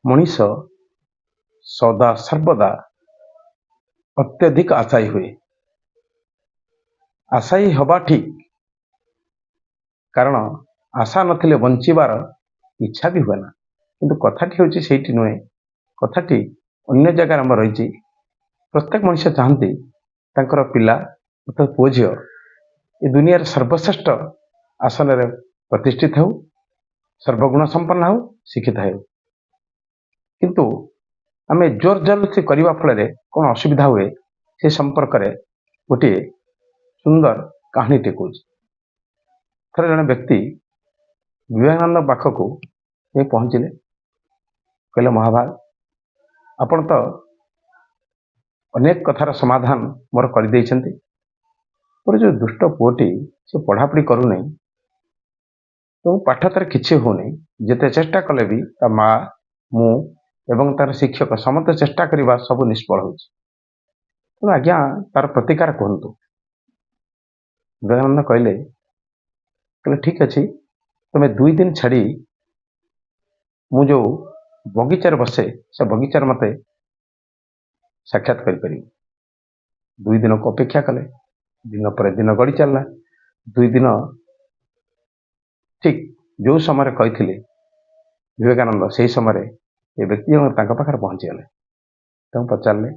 ମଣିଷ ସଦା ସର୍ବଦା ଅତ୍ୟଧିକ ଆଶାୟୀ ହୁଏ। ଆଶାୟୀ ହେବା ଠିକ୍, କାରଣ ଆଶା ନଥିଲେ ବଞ୍ଚିବାର ଇଚ୍ଛା ବି ହୁଏ ନା। କିନ୍ତୁ କଥାଟି ହେଉଛି ସେଇଠି ନୁହେଁ, କଥାଟି ଅନ୍ୟ ଜାଗାରେ ଆମର ରହିଛି। ପ୍ରତ୍ୟେକ ମଣିଷ ଚାହାନ୍ତି ତାଙ୍କର ପିଲା ଅର୍ଥାତ୍ ପୁଅ ଝିଅ ଏ ଦୁନିଆରେ ସର୍ବଶ୍ରେଷ୍ଠ ଆସନରେ ପ୍ରତିଷ୍ଠିତ ହେଉ, ସର୍ବଗୁଣ ସମ୍ପନ୍ନ ହେଉ, ଶିକ୍ଷିତ ହେଉ। କିନ୍ତୁ ଆମେ ଜୋର ଜବରଦସ୍ତି କରିବା ଫଳରେ କ'ଣ ଅସୁବିଧା ହୁଏ ସେ ସମ୍ପର୍କରେ ଗୋଟିଏ ସୁନ୍ଦର କାହାଣୀଟି କହୁଛି। ଥରେ ଜଣେ ବ୍ୟକ୍ତି ବିବେକାନନ୍ଦ ପାଖକୁ ଯାଇ ପହଞ୍ଚିଲେ। କହିଲେ, ମହାଭାଗ, ଆପଣ ତ ଅନେକ କଥାର ସମାଧାନ ମୋର କରିଦେଇଛନ୍ତି। ମୋର ଯେଉଁ ଦୁଷ୍ଟ ପୁଅଟି ସେ ପଢ଼ାପଢ଼ି କରୁନାହିଁ ଏବଂ ପାଠ ତାର କିଛି ହେଉନି। ଯେତେ ଚେଷ୍ଟା କଲେ ବି ତା ମା, ମୁଁ ଏବଂ ତାର ଶିକ୍ଷକ ସମସ୍ତେ ଚେଷ୍ଟା କରିବା ସବୁ ନିଷ୍ଫଳ ହେଉଛି। ତେଣୁ ଆଜ୍ଞା ତାର ପ୍ରତିକାର କୁହନ୍ତୁ। ବିବେକାନନ୍ଦ କହିଲେ, ଠିକ୍ ଅଛି, ତୁମେ 2 ଦିନ ଛାଡ଼ି ମୁଁ ଯେଉଁ ବଗିଚାରେ ବସେ ସେ ବଗିଚାରେ ମୋତେ ସାକ୍ଷାତ କରିପାରିବ। 2 ଦିନକୁ ଅପେକ୍ଷା କଲେ। ଦିନ ପରେ ଦିନ ଗଡ଼ି ଚାଲିଲା। 2 ଦିନ ଠିକ୍ ଯେଉଁ ସମୟରେ କହିଥିଲେ ବିବେକାନନ୍ଦ ସେହି ସମୟରେ ଏ ବ୍ୟକ୍ତି ଜଣକ ତାଙ୍କ ପାଖରେ ପହଞ୍ଚିଗଲେ। ତାଙ୍କୁ ପଚାରିଲେ,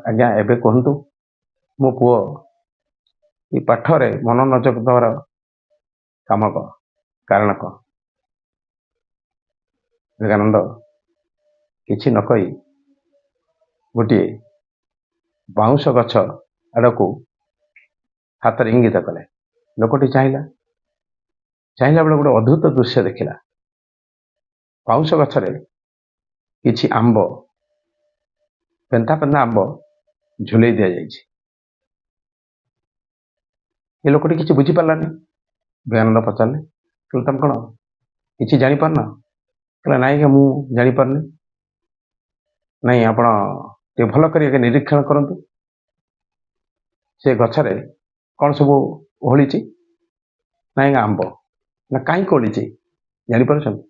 ଆଜ୍ଞା ଏବେ କୁହନ୍ତୁ ମୋ ପୁଅ ଏ ପାଠରେ ମନ ନ ଦେବାର କାରଣ କ'ଣ? ବିବେକାନନ୍ଦ କିଛି ନ କହି ଗୋଟିଏ ବାଉଁଶ ଗଛ ଆଡ଼କୁ ହାତରେ ଇଙ୍ଗିତ କଲେ। ଲୋକଟି ଚାହିଁଲା ବେଳେ ଗୋଟେ ଅଦ୍ଭୁତ ଦୃଶ୍ୟ ଦେଖିଲା। ବାଉଁଶ ଗଛରେ କିଛି ଆମ୍ବ, ପେନ୍ଥା ଆମ୍ବ ଝୁଲେଇ ଦିଆଯାଇଛି। ଏ ଲୋକଟି କିଛି ବୁଝିପାରିଲାନି। ବିବେକାନନ୍ଦ ପଚାରିଲେ, ତମେ କ'ଣ କିଛି ଜାଣିପାରୁନ? କହିଲା, ନାଇଁ ଆଜ୍ଞା ମୁଁ ଜାଣିପାରୁନି। ନାଇଁ ଆପଣ ଟିକେ ଭଲ କରି ନିରୀକ୍ଷଣ କରନ୍ତୁ। ସେ ଗଛରେ କ'ଣ ସବୁ ଓହଳିଛି? ନାଇଁ ଆମ୍ବ। ନା କାହିଁକି ଓହଳିଛି ଜାଣିପାରୁଛନ୍ତି?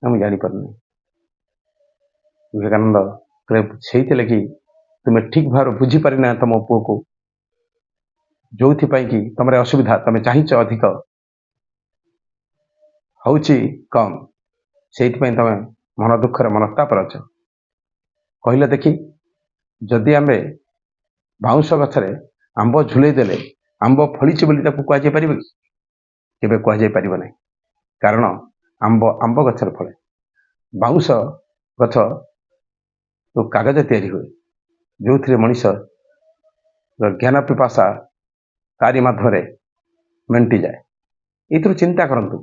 ନା ମୁଁ ଜାଣିପାରୁନି। ବିବେକାନନ୍ଦ ସେଇଥିଲାଗି ତୁମେ ଠିକ୍ ଭାବରେ ବୁଝିପାରିନା ତମ ପୁଅକୁ, ଯୋଉଥିପାଇଁ କି ତମର ଅସୁବିଧା। ତମେ ଚାହିଁଛ ଅଧିକ, ହେଉଛି କମ୍, ସେଇଥିପାଇଁ ତମେ ମନ ଦୁଃଖରେ ମନସ୍ତାପରେ ଅଛ। କହିଲେ ଦେଖି, ଯଦି ଆମେ ବାଉଁଶ ଗଛରେ ଆମ୍ବ ଝୁଲେଇ ଦେଲେ ଆମ୍ବ ଫଳିଛି ବୋଲି ତାକୁ କୁହାଯାଇ ପାରିବ କି? କେବେ କୁହାଯାଇ ପାରିବ ନାହିଁ। କାରଣ ଆମ୍ବ ଗଛରେ ଫଳେ। ବାଉଁଶ ଗଛ କାଗଜ ତିଆରି ହୁଏ, ଯେଉଁଥିରେ ମଣିଷର ଜ୍ଞାନ ପିପାସା ତାରି ମାଧ୍ୟମରେ ମେଣ୍ଟିଯାଏ। ଏଇଥିରୁ ଚିନ୍ତା କରନ୍ତୁ।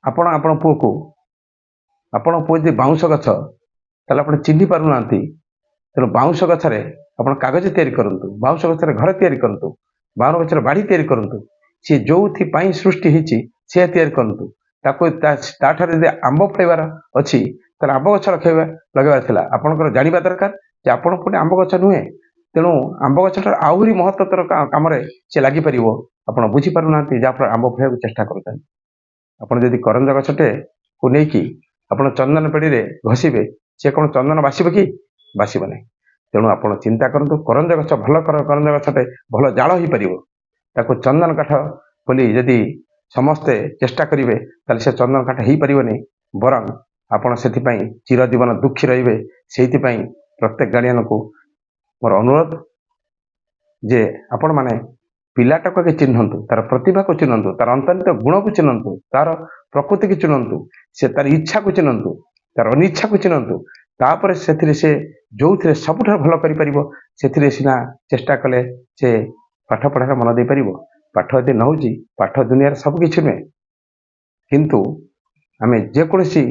ଆପଣଙ୍କ ପୁଅ ଯଦି ବାଉଁଶ ଗଛ, ତାହେଲେ ଆପଣ ଚିହ୍ନି ପାରୁନାହାନ୍ତି। ତେଣୁ ବାଉଁଶ ଗଛରେ ଆପଣ କାଗଜ ତିଆରି କରନ୍ତୁ, ବାଉଁଶ ଗଛରେ ଘର ତିଆରି କରନ୍ତୁ, ବାଉଁଶ ଗଛରେ ବାଡ଼ି ତିଆରି କରନ୍ତୁ। ସିଏ ଯୋଉଥିପାଇଁ ସୃଷ୍ଟି ହେଇଛି ସେ ତିଆରି କରନ୍ତୁ। ତାଠାରୁ ଯଦି ଆମ୍ବ ଫଳିବାର ଅଛି ତାହେଲେ ଆମ୍ବ ଗଛ ଲଗାଇବାର ଥିଲା। ଆପଣଙ୍କର ଜାଣିବା ଦରକାର ଯେ ଆପଣ ପୁଣି ଆମ୍ବ ଗଛ ନୁହେଁ। ତେଣୁ ଆମ୍ବ ଗଛଟାର ଆହୁରି ମହତ୍ତ୍ୱର କାମରେ ସେ ଲାଗିପାରିବ। ଆପଣ ବୁଝିପାରୁନାହାନ୍ତି, ଯାହାଫଳରେ ଆମ୍ବ ଫଳିବାକୁ ଚେଷ୍ଟା କରୁଛନ୍ତି। ଆପଣ ଯଦି କରଞ୍ଜ ଗଛଟେକୁ ନେଇକି ଆପଣ ଚନ୍ଦନ ପେଡ଼ିରେ ଘଷିବେ, ସେ କ'ଣ ଚନ୍ଦନ ବାସିବ କି? ବାସିବ ନାହିଁ। ତେଣୁ ଆପଣ ଚିନ୍ତା କରନ୍ତୁ, କରଞ୍ଜ ଗଛ ଭଲ କରଞ୍ଜ ଗଛଟେ ଭଲ ଜାଳ ହେଇପାରିବ। ତାକୁ ଚନ୍ଦନ କାଠ ବୋଲି ଯଦି ସମସ୍ତେ ଚେଷ୍ଟା କରିବେ ତାହେଲେ ସେ ଚନ୍ଦନ କାଠ ହେଇପାରିବନି। ବରଂ ଆପଣ ସେଥିପାଇଁ ଚିରଜୀବନ ଦୁଃଖୀ ରହିବେ। ସେଇଥିପାଇଁ ପ୍ରତ୍ୟେକ ଗାର୍ଡ଼ିଆନକୁ ମୋର ଅନୁରୋଧ ଯେ ଆପଣମାନେ ପିଲାଟାକୁ ଆଗେ ଚିହ୍ନନ୍ତୁ, ତାର ପ୍ରତିଭାକୁ ଚିହ୍ନନ୍ତୁ, ତାର ଅନ୍ତର୍ନିହିତ ଗୁଣକୁ ଚିହ୍ନନ୍ତୁ, ତାର ପ୍ରକୃତିକୁ ଚିହ୍ନନ୍ତୁ, ସେ ତାର ଇଚ୍ଛାକୁ ଚିହ୍ନନ୍ତୁ, ତାର ଅନିଚ୍ଛାକୁ ଚିହ୍ନନ୍ତୁ। ତାପରେ ସେଥିରେ ସେ ଯୋଉଥିରେ ସବୁଠାରୁ ଭଲ କରିପାରିବ ସେଥିରେ ସିନା ଚେଷ୍ଟା କଲେ ସେ ପାଠ ପଢ଼ାରେ ମନ ଦେଇପାରିବ। ପାଠ ଯଦି ନ ହେଉଛି, ପାଠ ଦୁନିଆରେ ସବୁ କିଛି ନୁହେଁ। କିନ୍ତୁ ଆମେ ଯେକୌଣସି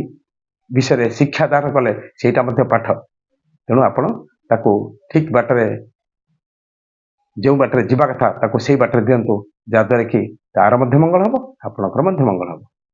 ବିଷୟରେ ଶିକ୍ଷାଦାନ କଲେ ସେଇଟା ମଧ୍ୟ ପାଠ। ତେଣୁ ଆପଣ ତାକୁ ଠିକ୍ ବାଟରେ, ଯେଉଁ ବାଟରେ ଯିବା କଥା ତାକୁ ସେଇ ବାଟରେ ଦିଅନ୍ତୁ, ଯାହାଦ୍ୱାରା କି ତାର ମଧ୍ୟ ମଙ୍ଗଳ ହେବ, ଆପଣଙ୍କର ମଧ୍ୟ ମଙ୍ଗଳ ହେବ।